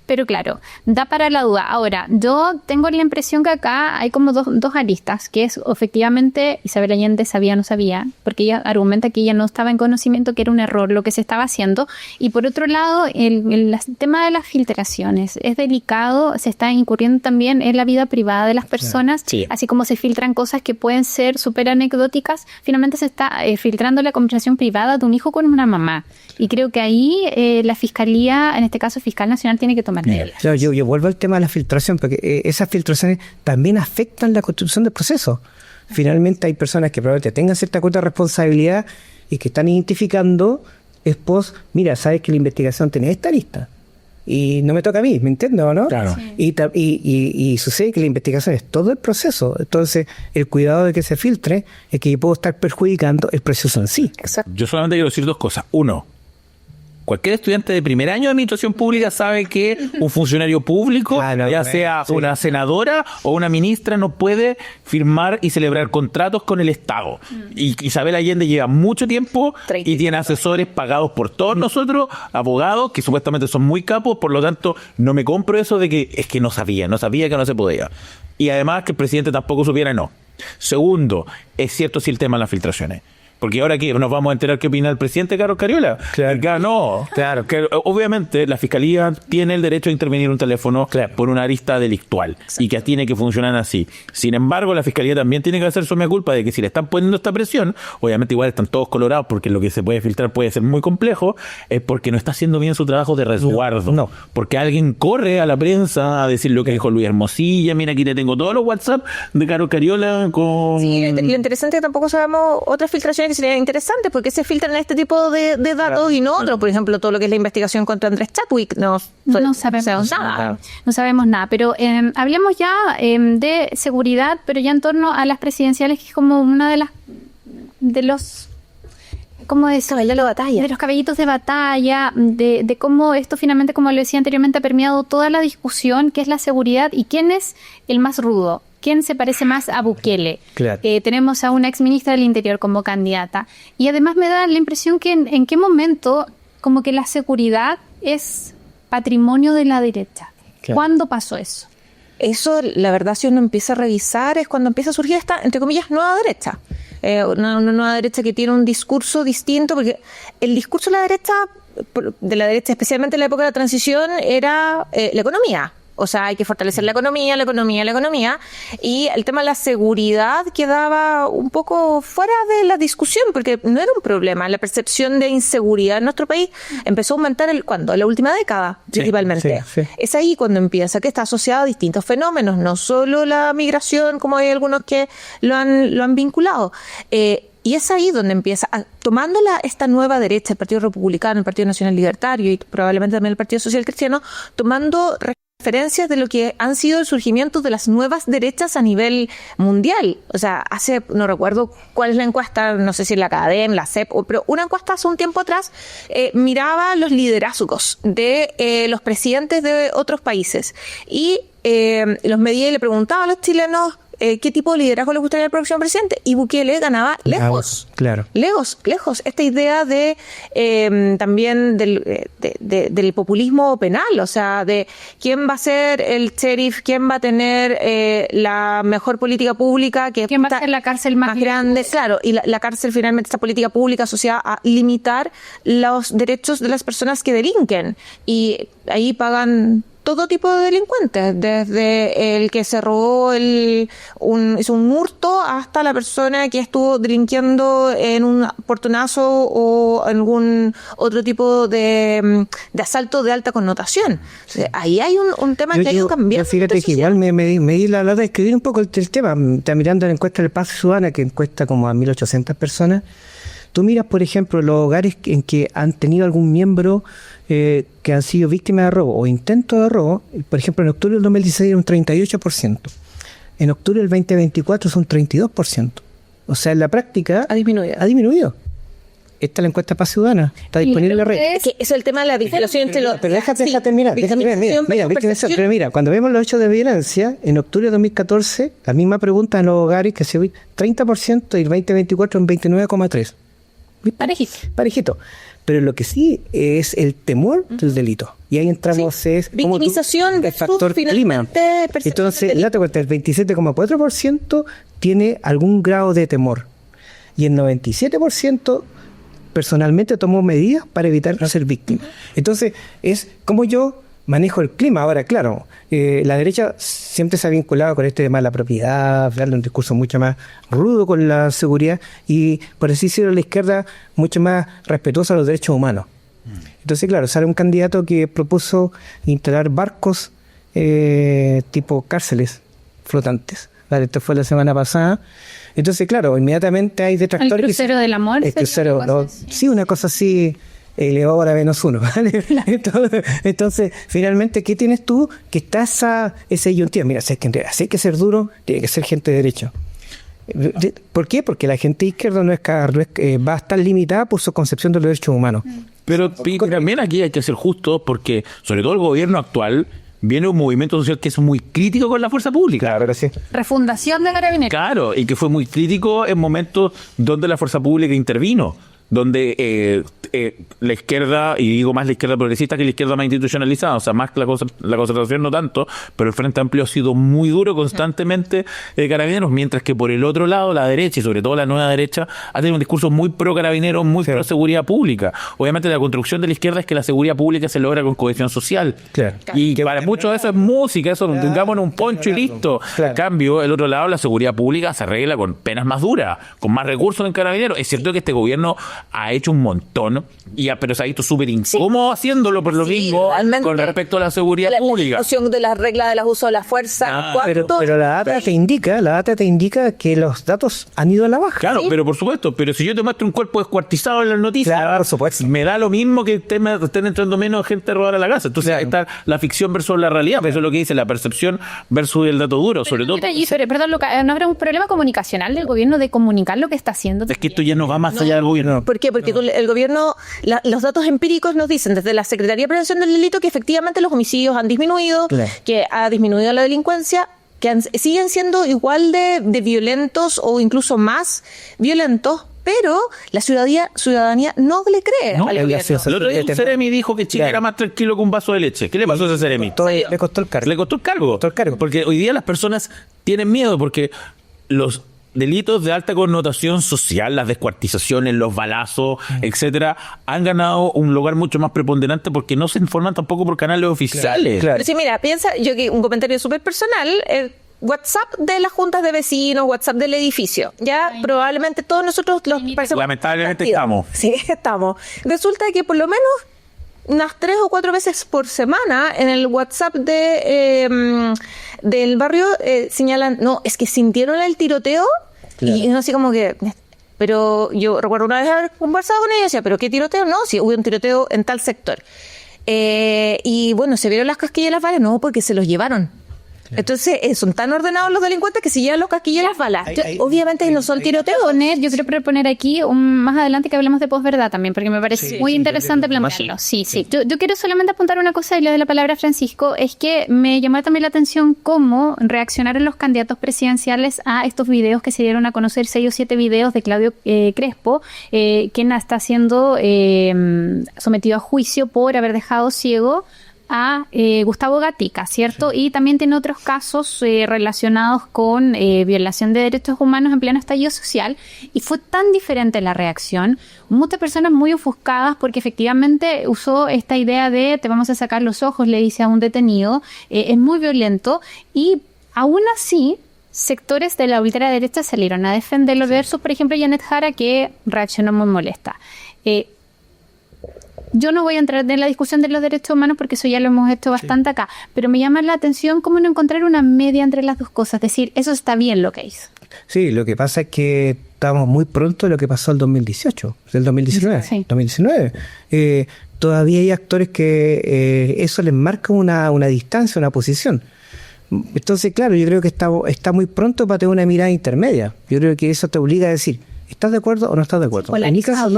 pero claro, da para la duda. Ahora, yo tengo la impresión que acá hay como dos aristas, que es efectivamente Isabel Allende sabía o no sabía, porque ella argumenta que ella no estaba en conocimiento, que era un error lo que se estaba haciendo, y por otro lado, el tema de las filtraciones es delicado, se está incurriendo también en la vida privada de las personas, así como se filtran cosas que pueden ser súper anecdóticas, finalmente se está filtrando la conversación privada de un hijo con una mamá, y creo que ahí la Fiscalía, en este caso Fiscal Nacional, tiene que tomar medidas. Yo vuelvo al tema de la filtración, porque esas filtraciones también afectan la construcción del proceso. Finalmente hay personas que probablemente tengan cierta cuota de responsabilidad y que están identificando mira, sabes que la investigación tiene esta lista y no me toca a mí, ¿me entiendes o no? Claro. Sí. Y sucede que la investigación es todo el proceso. Entonces, el cuidado de que se filtre es que yo puedo estar perjudicando el proceso en sí. Exacto. Yo solamente quiero decir dos cosas. Uno, cualquier estudiante de primer año de administración pública sabe que un funcionario público, ya sea una senadora o una ministra, no puede firmar y celebrar contratos con el Estado. Y Isabel Allende lleva mucho tiempo y tiene asesores pagados por todos nosotros, abogados, que supuestamente son muy capos, por lo tanto, no me compro eso de que es que no sabía que no se podía. Y además que el presidente tampoco supiera, no. Segundo, es cierto si el tema de las filtraciones. Porque ahora aquí nos vamos a enterar qué opina el presidente Carlos Cariola. Claro. Claro, que obviamente la Fiscalía tiene el derecho a intervenir en un teléfono por una arista delictual. Exacto. Y que tiene que funcionar así. Sin embargo, la Fiscalía también tiene que hacer su mea culpa de que si le están poniendo esta presión, obviamente igual están todos colorados porque lo que se puede filtrar puede ser muy complejo, es porque no está haciendo bien su trabajo de resguardo. No. Porque alguien corre a la prensa a decir lo que dijo Luis Hermosilla, mira aquí te tengo todos los WhatsApp de Carlos Cariola con... Sí, lo interesante es que tampoco sabemos otras filtraciones que serían interesantes, porque se filtran este tipo de datos y no otros. Por ejemplo, todo lo que es la investigación contra Andrés Chadwick. No sabemos nada. No sabemos nada. Pero hablemos ya de seguridad, pero ya en torno a las presidenciales, que es como una de los... ¿Cómo es? De los caballitos de batalla, de cómo esto finalmente, como lo decía anteriormente, ha permeado toda la discusión, que es la seguridad y quién es el más rudo. ¿Quién se parece más a Bukele? Claro. Tenemos a una exministra del Interior como candidata. Y además me da la impresión que en qué momento como que la seguridad es patrimonio de la derecha. Claro. ¿Cuándo pasó eso? Eso, la verdad, si uno empieza a revisar, es cuando empieza a surgir esta, entre comillas, nueva derecha. Una nueva derecha que tiene un discurso distinto, porque el discurso de la derecha, especialmente en la época de la transición, era la economía. O sea, hay que fortalecer la economía, y el tema de la seguridad quedaba un poco fuera de la discusión, porque no era un problema. La percepción de inseguridad en nuestro país empezó a aumentar ¿cuándo? En la última década, principalmente. Sí. Es ahí cuando empieza, que está asociado a distintos fenómenos, no solo la migración, como hay algunos que lo han vinculado. Y es ahí donde empieza, tomando esta nueva derecha, el Partido Republicano, el Partido Nacional Libertario y probablemente también el Partido Social Cristiano, tomando referencias de lo que han sido el surgimiento de las nuevas derechas a nivel mundial. O sea, no recuerdo cuál es la encuesta, no sé si en la CADEM, la CEP, pero una encuesta hace un tiempo atrás miraba los liderazgos de los presidentes de otros países y los medía y le preguntaba a los chilenos qué tipo de liderazgo le gustaría al próximo presidente. Y Bukele ganaba lejos. Claro. Lejos. Esta idea de también del populismo penal, o sea, de quién va a ser el sheriff, quién va a tener la mejor política pública, quién va a ser la cárcel más grande. Claro, y la cárcel finalmente, esta política pública asociada a limitar los derechos de las personas que delinquen. Y ahí pagan todo tipo de delincuentes, desde el que se robó hizo un hurto hasta la persona que estuvo delinquiendo en un portonazo o algún otro tipo de asalto de alta connotación. O sea, ahí hay un tema que hay que cambiar. Fíjate que igual me di la lata de escribir un poco el tema. Está mirando la encuesta del Paz Ciudadana, que encuesta como a 1.800 personas. Tú miras, por ejemplo, los hogares en que han tenido algún miembro que han sido víctimas de robo o intento de robo. Por ejemplo, en octubre del 2016 era un 38%. En octubre del 2024 es un 32%. O sea, en la práctica ha disminuido. Esta es la encuesta Paz Ciudadana. Está disponible en la red. Es que es el tema de la vinculación entre los... Pero déjame terminar. Pero mira, cuando vemos los hechos de violencia, en octubre de 2014, la misma pregunta en los hogares que se 30% y el 2024 en 29,3%. Parejito. Pero lo que sí es el temor del delito. Y ahí entramos, es victimización el factor clima. Entonces, date cuenta, el 27,4% tiene algún grado de temor. Y el 97% personalmente tomó medidas para evitar ser víctima. Entonces, es como yo manejo el clima. Ahora, claro, la derecha siempre se ha vinculado con este tema de la propiedad, darle un discurso mucho más rudo con la seguridad y, por así decirlo, la izquierda mucho más respetuosa a los derechos humanos. Entonces, claro, sale un candidato que propuso instalar barcos tipo cárceles flotantes. Vale, esto fue la semana pasada. Entonces, claro, inmediatamente hay detractores. ¿El crucero del amor? El crucero, sí, una cosa así... elevado a la Venus 1, ¿vale? Entonces, finalmente, ¿qué tienes tú? Que está esa disyuntiva. Mira, si hay que ser duro, tiene que ser gente de derecho. ¿Por qué? Porque la gente izquierda va a estar limitada por su concepción de los derechos humanos. Pero también aquí hay que ser justos porque, sobre todo el gobierno actual, viene un movimiento social que es muy crítico con la fuerza pública. Claro, pero sí. Refundación de Carabineros. Claro, y que fue muy crítico en momentos donde la fuerza pública intervino, donde la izquierda, y digo más la izquierda progresista que la izquierda más institucionalizada, o sea, más la concertación no tanto, pero el Frente Amplio ha sido muy duro constantemente de Carabineros, mientras que por el otro lado la derecha, y sobre todo la nueva derecha, ha tenido un discurso muy pro Carabineros, muy pro seguridad pública. Obviamente la construcción de la izquierda es que la seguridad pública se logra con cohesión social. Claro. Y que para muchos eso es música, eso tengámonos un poncho y listo. En cambio, el otro lado, la seguridad pública se arregla con penas más duras, con más recursos en Carabineros. Es cierto que este gobierno ha hecho un montón, pero se ha visto súper incómodo haciéndolo por lo mismo con respecto a la seguridad pública. La discusión de las reglas de los usos de la fuerza. Pero la data te indica que los datos han ido a la baja. Claro, pero por supuesto, pero si yo te muestro un cuerpo descuartizado en las noticias, claro, por supuesto, me da lo mismo que estén entrando menos gente a robar a la casa. Entonces está la ficción versus la realidad, eso es lo que dice la percepción versus el dato duro, sobre todo. Perdón, Luca, ¿no habrá un problema comunicacional del gobierno de comunicar lo que está haciendo? Es que esto ya no va más allá del gobierno. ¿Por qué? Porque el gobierno, los datos empíricos nos dicen desde la Secretaría de Prevención del Delito que efectivamente los homicidios han disminuido, que ha disminuido la delincuencia, que siguen siendo igual de violentos o incluso más violentos, pero la ciudadanía no le cree al gobierno. El otro día un Ceremi dijo que Chile era más tranquilo que un vaso de leche. ¿Qué le pasó a ese Ceremi? Le costó el cargo. Le costó el cargo. Porque hoy día las personas tienen miedo porque los delitos de alta connotación social, las descuartizaciones, los balazos, etcétera, han ganado un lugar mucho más preponderante porque no se informan tampoco por canales oficiales. Claro. Pero sí, mira, piensa, un comentario súper personal, WhatsApp de las juntas de vecinos, WhatsApp del edificio. Ya probablemente todos nosotros los parecemos. Lamentablemente estamos. Sí, estamos. Resulta que por lo menos unas 3 o 4 veces por semana en el WhatsApp del barrio señalan, no, es que sintieron el tiroteo. Y no así como que... Pero yo recuerdo una vez haber conversado con ella y decía, ¿pero qué tiroteo? No, sí, hubo un tiroteo en tal sector. Y bueno, ¿se vieron las casquillas y las balas? No, porque se los llevaron. Entonces, son tan ordenados los delincuentes que si llegan los casquillos las balas. Obviamente no son tiroteos. Yo quiero proponer aquí más adelante que hablemos de posverdad también, porque me parece muy interesante plantearlo. Sí. Yo quiero solamente apuntar una cosa y lo de la palabra Francisco, es que me llamó también la atención cómo reaccionaron los candidatos presidenciales a estos videos que se dieron a conocer, 6 o 7 videos de Claudio Crespo, quien está siendo sometido a juicio por haber dejado ciego a Gustavo Gatica, ¿cierto? Y también tiene otros casos relacionados con violación de derechos humanos en pleno estallido social, y fue tan diferente la reacción, muchas personas muy ofuscadas porque efectivamente usó esta idea de te vamos a sacar los ojos, le dice a un detenido, es muy violento, y aún así sectores de la ultraderecha salieron a defenderlo, versus por ejemplo Janet Jara, que reaccionó muy molesta. Yo no voy a entrar en la discusión de los derechos humanos porque eso ya lo hemos hecho bastante acá, pero me llama la atención cómo no encontrar una media entre las dos cosas, es decir, eso está bien lo que hizo. Sí, lo que pasa es que estamos muy pronto de lo que pasó el 2018, el 2019. Sí. 2019. Todavía hay actores que eso les marca una distancia, una posición. Entonces, claro, yo creo que está muy pronto para tener una mirada intermedia. Yo creo que eso te obliga a decir, ¿estás de acuerdo o no estás de acuerdo? En mi caso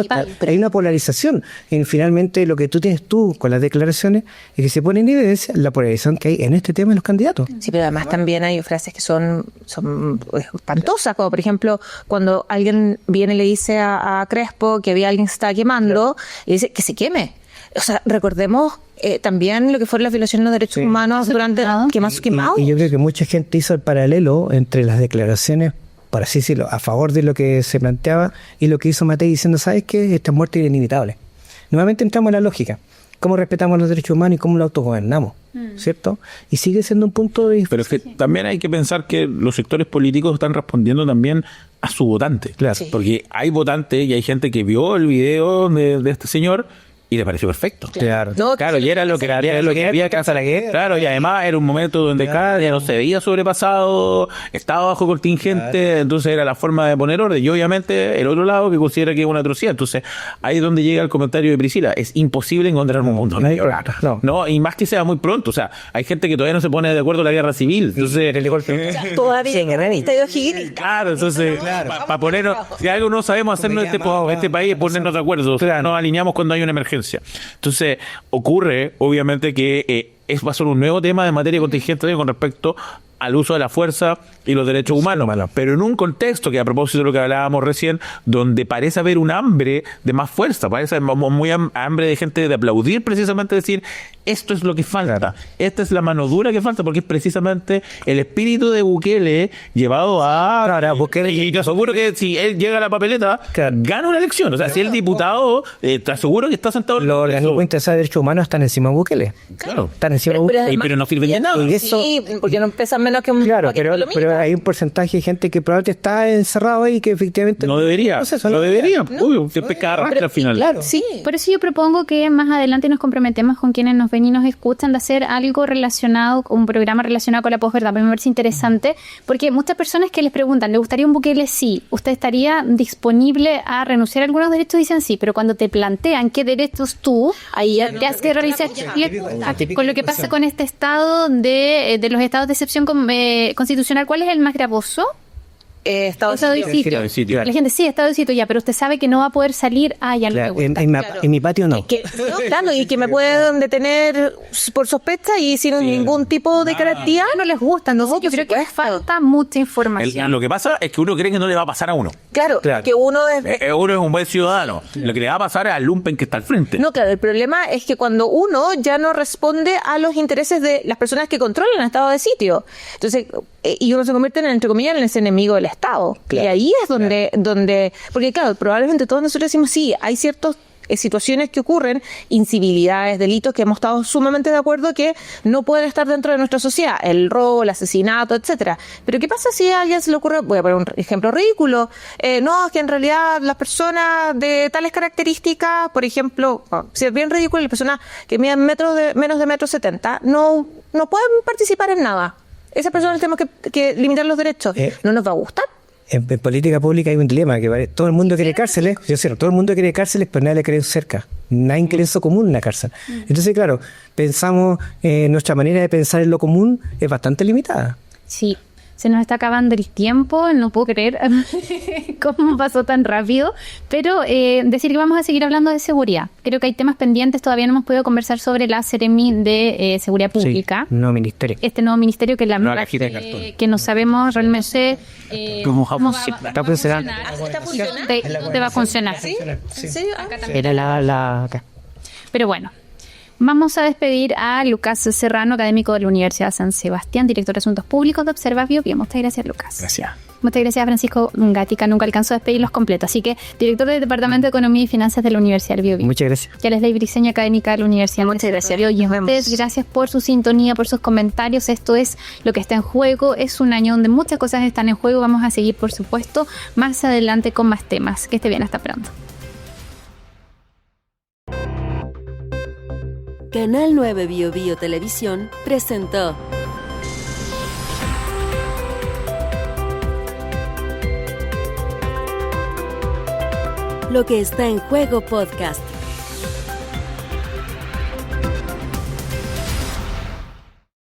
hay una polarización. Finalmente lo que tú tienes con las declaraciones es que se pone en evidencia la polarización que hay en este tema en los candidatos. Sí, pero además también hay frases que son espantosas, como por ejemplo cuando alguien viene y le dice a Crespo que había alguien que se estaba quemando, y dice que se queme. O sea, recordemos también lo que fueron las violaciones de los derechos humanos durante quemados. Y yo creo que mucha gente hizo el paralelo entre las declaraciones, para así decirlo, a favor de lo que se planteaba y lo que hizo Matei diciendo, ¿sabes qué? Esta muerte es inevitable. Nuevamente entramos en la lógica. ¿Cómo respetamos los derechos humanos y cómo los autogobernamos? ¿Cierto? Y sigue siendo un punto de... Pero es que también hay que pensar que los sectores políticos están respondiendo también a su votante. Claro. Sí. Porque hay votantes y hay gente que vio el video de este señor y le pareció perfecto. Claro. Claro, y era lo que había que hacer la guerra. Claro, y además era un momento donde cada día no se veía sobrepasado, estaba bajo contingente, entonces era la forma de poner orden. Y obviamente el otro lado que considera que es una atrocidad. Entonces, ahí es donde llega el comentario de Priscila. Es imposible encontrar un mundo negro. No, y más que sea muy pronto. O sea, hay gente que todavía no se pone de acuerdo en la guerra civil. Entonces, todavía claro, entonces, para ponernos, si algo no sabemos hacernos este país es ponernos de acuerdo. O sea, nos alineamos cuando hay una emergencia. Entonces, ocurre, obviamente, que va a ser un nuevo tema de materia contingente con respecto al uso de la fuerza y los derechos humanos, pero en un contexto que, a propósito de lo que hablábamos recién, donde parece haber un hambre de más fuerza, parece muy hambre de gente de aplaudir, precisamente decir, esto es lo que falta, esta es la mano dura que falta, porque es precisamente el espíritu de Bukele llevado a... Bukele, y te aseguro que si él llega a la papeleta, gana una elección. O sea, si el diputado, te aseguro que está sentado... Los organismos de derechos humanos están encima de Bukele. Claro. Están encima de Bukele. Pero no sirven de nada. Sí, porque no empiezan menos que un... Claro, pero hay un porcentaje de gente que probablemente está encerrado ahí y que efectivamente... No debería. No debería. Uy, siempre cada rastra al final. Claro. Sí. Por eso yo propongo que más adelante nos comprometemos con quienes nos ven y nos escuchan de hacer algo relacionado, un programa relacionado con la posverdad. Me parece interesante, porque muchas personas que les preguntan, ¿le gustaría un Bukele? Sí. ¿Usted estaría disponible a renunciar a algunos derechos? Dicen sí, pero cuando te plantean qué derechos tú, ahí ya te has que realizar con lo que pasa con este estado de los estados de excepción constitucional. ¿Cuál es el más gravoso? Estado de sitio. La gente sí, estado de sitio ya, pero usted sabe que no va a poder salir. Ya no me gusta. En mi patio no. Claro, y que me pueden detener por sospecha y sin ningún tipo de garantía. No les gusta, ¿no? Yo creo que falta mucha información. Lo que pasa es que uno cree que no le va a pasar a uno. Claro. Que uno es un buen ciudadano. Lo que le va a pasar es al lumpen que está al frente. No, claro, el problema es que cuando uno ya no responde a los intereses de las personas que controlan el estado de sitio. Entonces, y uno se convierte entre comillas, en ese enemigo del Estado. Claro, y ahí es donde, porque claro, probablemente todos nosotros decimos, sí, hay ciertas situaciones que ocurren, incivilidades, delitos que hemos estado sumamente de acuerdo que no pueden estar dentro de nuestra sociedad, el robo, el asesinato, etcétera. Pero ¿qué pasa si a alguien se le ocurre, voy a poner un ejemplo ridículo, no, es que en realidad las personas de tales características, por ejemplo, si es bien ridículo, las personas que miden menos de 1,70 m, no pueden participar en nada. Esas personas tenemos que limitar los derechos. ¿No nos va a gustar? En política pública hay un dilema que todo el mundo quiere cárceles, todo el mundo quiere cárceles, pero nadie le cree cerca. Nadie cree en eso común en la cárcel. Entonces, claro, pensamos, nuestra manera de pensar en lo común es bastante limitada. Sí, se nos está acabando el tiempo, no puedo creer cómo pasó tan rápido, pero decir que vamos a seguir hablando de seguridad. Creo que hay temas pendientes, todavía no hemos podido conversar sobre la Seremi de Seguridad Pública. Sí, nuevo ministerio. Este nuevo ministerio que la No, la cajita de cartón. que no sabemos realmente ¿Cómo Está funcionando. ¿Está funcionando? te va a funcionar. ¿Sí? ¿En serio? Ah, Era la acá. Pero bueno, vamos a despedir a Lucas Serrano, académico de la Universidad San Sebastián, director de Asuntos Públicos de Observa Bio. Muchas gracias, Lucas. Gracias. Muchas gracias, Francisco Gatica. Nunca alcanzó a despedirlos completos. Así que, director del Departamento de Economía y Finanzas de la Universidad del Bio. Muchas gracias. Ya les doy Briseño, académica de la Universidad. Muchas gracias. Y a ustedes, gracias por su sintonía, por sus comentarios. Esto es lo que está en juego. Es un año donde muchas cosas están en juego. Vamos a seguir, por supuesto, más adelante con más temas. Que esté bien, hasta pronto. Canal 9 Bio Bio Televisión presentó Lo que está en juego podcast.